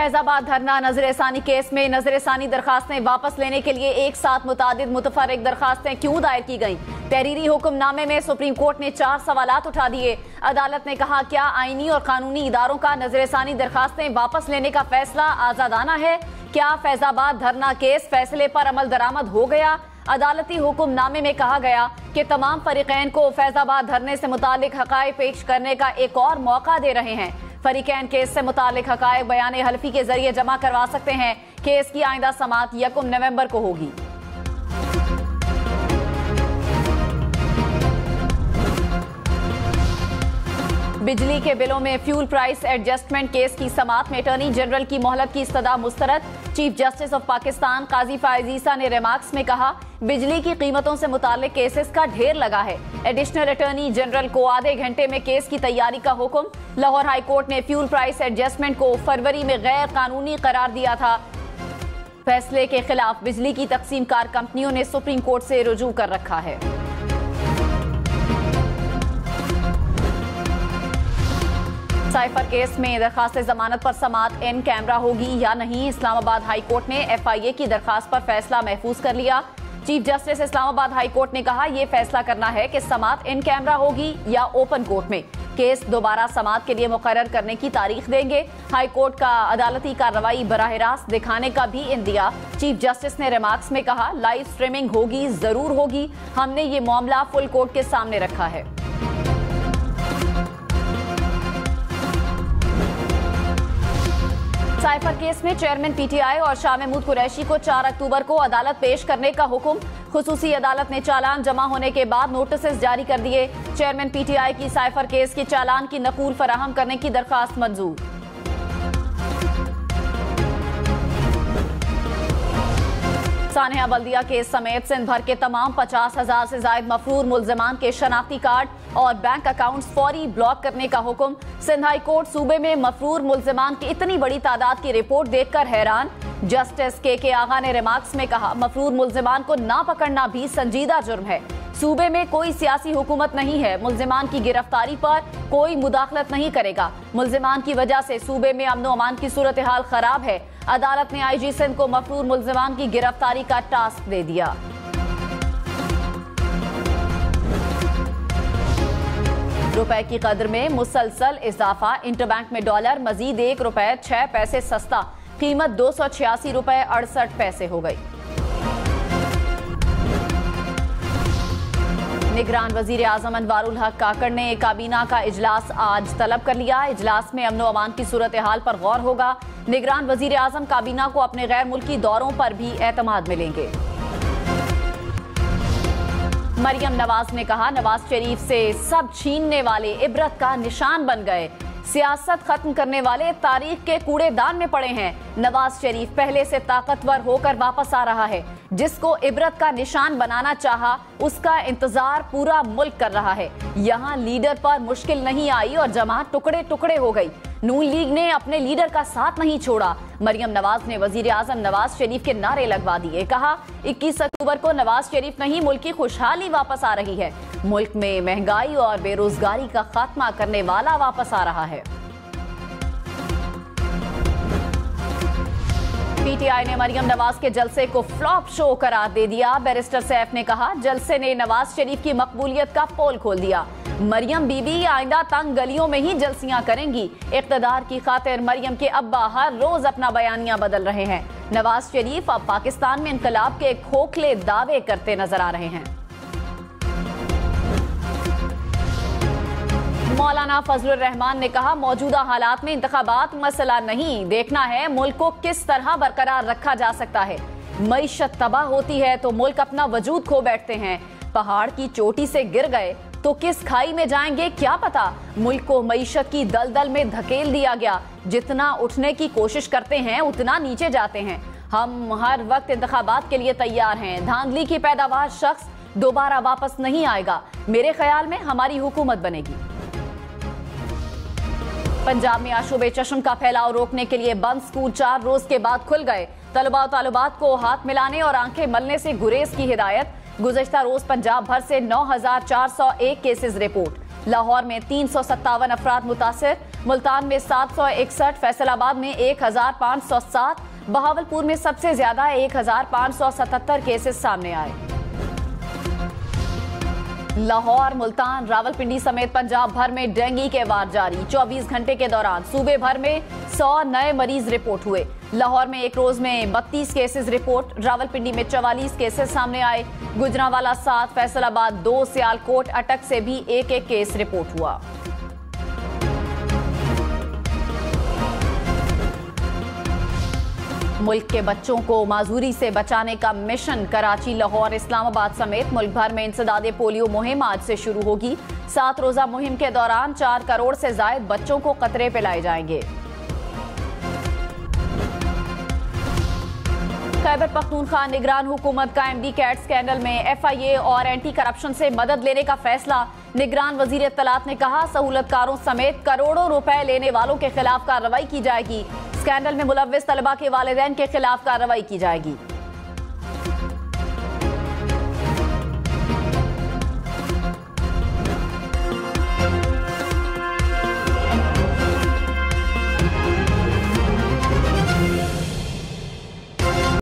फैजाबाद धरना नजरसानी केस में नजरसानी दरखास्तें वापस लेने के लिए एक साथ मुतादिद मुतफर्रिक दरखास्तें क्यों दायर की गईं? तहरीरी हुक्मनामे में सुप्रीम कोर्ट ने 4 सवालात उठा दिए। अदालत ने कहा, क्या आईनी और कानूनी इदारों का नजरसानी दरखास्तें वापस लेने का फैसला आजादाना है? क्या फैजाबाद धरना केस फैसले पर अमल दरामद हो गया? अदालती हुक्मनामे में कहा गया कि तमाम फरीकैन को फैजाबाद धरने से मुतालिक हकायक पेश करने का एक और मौका दे रहे हैं। फरीकैन केस से मुतालिक हकायक बयान हल्फी के जरिए जमा करवा सकते हैं। केस की आइंदा समाअत 1 नवंबर को होगी। बिजली के बिलों में फ्यूल प्राइस एडजस्टमेंट केस की समाअत में अटॉर्नी जनरल की मोहलत की इस्तदा मुस्तरद। चीफ जस्टिस ऑफ पाकिस्तान काजी फायज ईसा ने रिमार्क्स में कहा, बिजली की कीमतों से मुताल्लिक केसेस का ढेर लगा है। एडिशनल अटॉर्नी जनरल को आधे घंटे में केस की तैयारी का हुक्म। लाहौर हाई कोर्ट ने फ्यूल प्राइस एडजस्टमेंट को फरवरी में गैर कानूनी करार दिया था। फैसले के खिलाफ बिजली की तकसीमकार कंपनियों ने सुप्रीम कोर्ट से रुजू कर रखा है। साइफर केस में दरखास्त जमानत पर समाअत इन कैमरा होगी या नहीं? इस्लामाबाद हाई कोर्ट ने FIA की दरखास्त पर फैसला महफूज कर लिया। Chief justice Islamabad high court ने कहा, यह फैसला करना है कि समाअत इन कैमरा होगी या ओपन कोर्ट में। केस दोबारा समाअत के लिए मुकर्रर करने की तारीख देंगे। हाई कोर्ट का अदालती कार्रवाई बराह रास्त दिखाने का भी इंदिया। चीफ जस्टिस ने रिमार्क्स में कहा, लाइव स्ट्रीमिंग होगी, जरूर होगी। हमने ये मामला फुल कोर्ट के सामने रखा है। साइफर केस में चेयरमैन PTI और शाह महमूद कुरैशी को 4 अक्टूबर को अदालत पेश करने का हुक्म। खुसूसी अदालत ने चालान जमा होने के बाद नोटिस जारी कर दिए। चेयरमैन PTI की साइफर केस के चालान की नकूल फराहम करने की दरखास्त मंजूर। सानिया बल्दिया केस समेत सिंध भर के तमाम 50,000 से जायद मफरूर मुल्जिमान के शनाख्ती कार्ड और बैंक अकाउंट्स फौरी ब्लॉक करने का हुक्म। सिंध हाई कोर्ट सूबे में मफरूर मुल्जिमान की इतनी बड़ी तादाद की रिपोर्ट देखकर हैरान। जस्टिस के आगा ने रिमार्क्स में कहा, मफरूर मुल्जिमान को ना पकड़ना भी संजीदा जुर्म है। सूबे में कोई सियासी हुकूमत नहीं है। मुल्जिमान की गिरफ्तारी पर कोई मुदाखलत नहीं करेगा। मुल्जिमान की वजह से सूबे में अमन अमान की सूरत हाल खराब है। अदालत ने IG सिंध को मफरूर मुल्जिमान की गिरफ्तारी का टास्क दे दिया। रुपए की कदर में मुसलसल इजाफा। इंटरबैंक में डॉलर मजीद ₹1.06 सस्ता। कीमत ₹286.68 हो गई। निगरान वजीर आजम अनवारुल हक काकड़ ने काबीना का इजलास आज तलब कर लिया। इजलास में अमन अमान की सूरत हाल पर गौर होगा। निगरान वजीर आजम काबीना को अपने गैर मुल्की दौरों पर भी एतमाद मिलेंगे। मरियम नवाज ने कहा, नवाज शरीफ से सब छीनने वाले इबरत का निशान बन गए। सियासत खत्म करने वाले तारीख के कूड़ेदान में पड़े हैं। नवाज शरीफ पहले से ताकतवर होकर वापस आ रहा है। जिसको इबरत का निशान बनाना चाहा, उसका इंतजार पूरा मुल्क कर रहा है। यहाँ लीडर पर मुश्किल नहीं आई और जमात टुकड़े टुकड़े हो गई। नून लीग ने अपने लीडर का साथ नहीं छोड़ा। मरियम नवाज ने वजीर आजम नवाज शरीफ के नारे लगवा दिए। कहा, 21 अक्टूबर को नवाज शरीफ नहीं, मुल्क की खुशहाली वापस आ रही है। मुल्क में महंगाई और बेरोजगारी का खात्मा करने वाला वापस आ रहा है। PTI ने मरियम नवाज के जलसे को फ्लॉप शो करार दे दिया। बैरिस्टर सैफ ने कहा, जलसे ने नवाज शरीफ की मकबूलियत का पोल खोल दिया। मरियम बीबी आइंदा तंग गलियों में ही जलसियां करेंगी। इक़्तिदार की खातिर मरियम के अब्बा हर रोज अपना बयानिया बदल रहे हैं। नवाज शरीफ अब पाकिस्तान में इनकलाब के खोखले दावे करते नजर आ रहे हैं। मौलाना फजलुर रहमान ने कहा, मौजूदा हालात में इंतखाबात मसला नहीं, देखना है मुल्क को किस तरह बरकरार रखा जा सकता है। मईशत तबाह होती है तो मुल्क अपना वजूद खो बैठते हैं। पहाड़ की चोटी से गिर गए तो किस खाई में जाएंगे क्या पता। मुल्क को मईशत की दलदल में धकेल दिया गया। जितना उठने की कोशिश करते हैं उतना नीचे जाते हैं। हम हर वक्त इंतखाबात के लिए तैयार हैं। धांधली की पैदावार शख्स दोबारा वापस नहीं आएगा। मेरे ख्याल में हमारी हुकूमत बनेगी। पंजाब में आशूबे चश्म का फैलाव रोकने के लिए बंद स्कूल 4 रोज के बाद खुल गए। तलबा और तालिबात को हाथ मिलाने और आंखें मलने से गुरेज की हिदायत। गुज़श्ता रोज पंजाब भर से 9,401 केसेस रिपोर्ट। लाहौर में 357 अफराद मुतासिर, मुल्तान में 761, फैसलाबाद में 1507, बहावलपुर में सबसे ज्यादा 1577 केसेस सामने आए। लाहौर, मुल्तान, रावलपिंडी समेत पंजाब भर में डेंगू के वार जारी। 24 घंटे के दौरान सूबे भर में 100 नए मरीज रिपोर्ट हुए। लाहौर में एक रोज में 32 केसेस रिपोर्ट, रावलपिंडी में 44 केसेस सामने आए। गुजरांवाला 7, फैसलाबाद 2, सियालकोट, अटक से भी एक केस रिपोर्ट हुआ। मुल्क के बच्चों को माजूरी से बचाने का मिशन कराची, लाहौर, इस्लामाबाद समेत मुल्क भर में इंसदादे पोलियो मुहिम आज से शुरू होगी। 7 रोजा मुहिम के दौरान 4 करोड़ से जायद बच्चों को कतरे पिलाए जाएंगे। खैबर पख्तूनख्वा निगरान हुकूमत का MD कैट स्कैंडल में FIA और एंटी करप्शन से मदद लेने का फैसला। निगरान वजीर इत्तलात ने कहा, सहूलतकारों समेत करोड़ों रुपए लेने वालों के खिलाफ कार्रवाई की जाएगी। स्कैंडल में मुलव्विस तलबा के वालिदैन के खिलाफ कार्रवाई की जाएगी।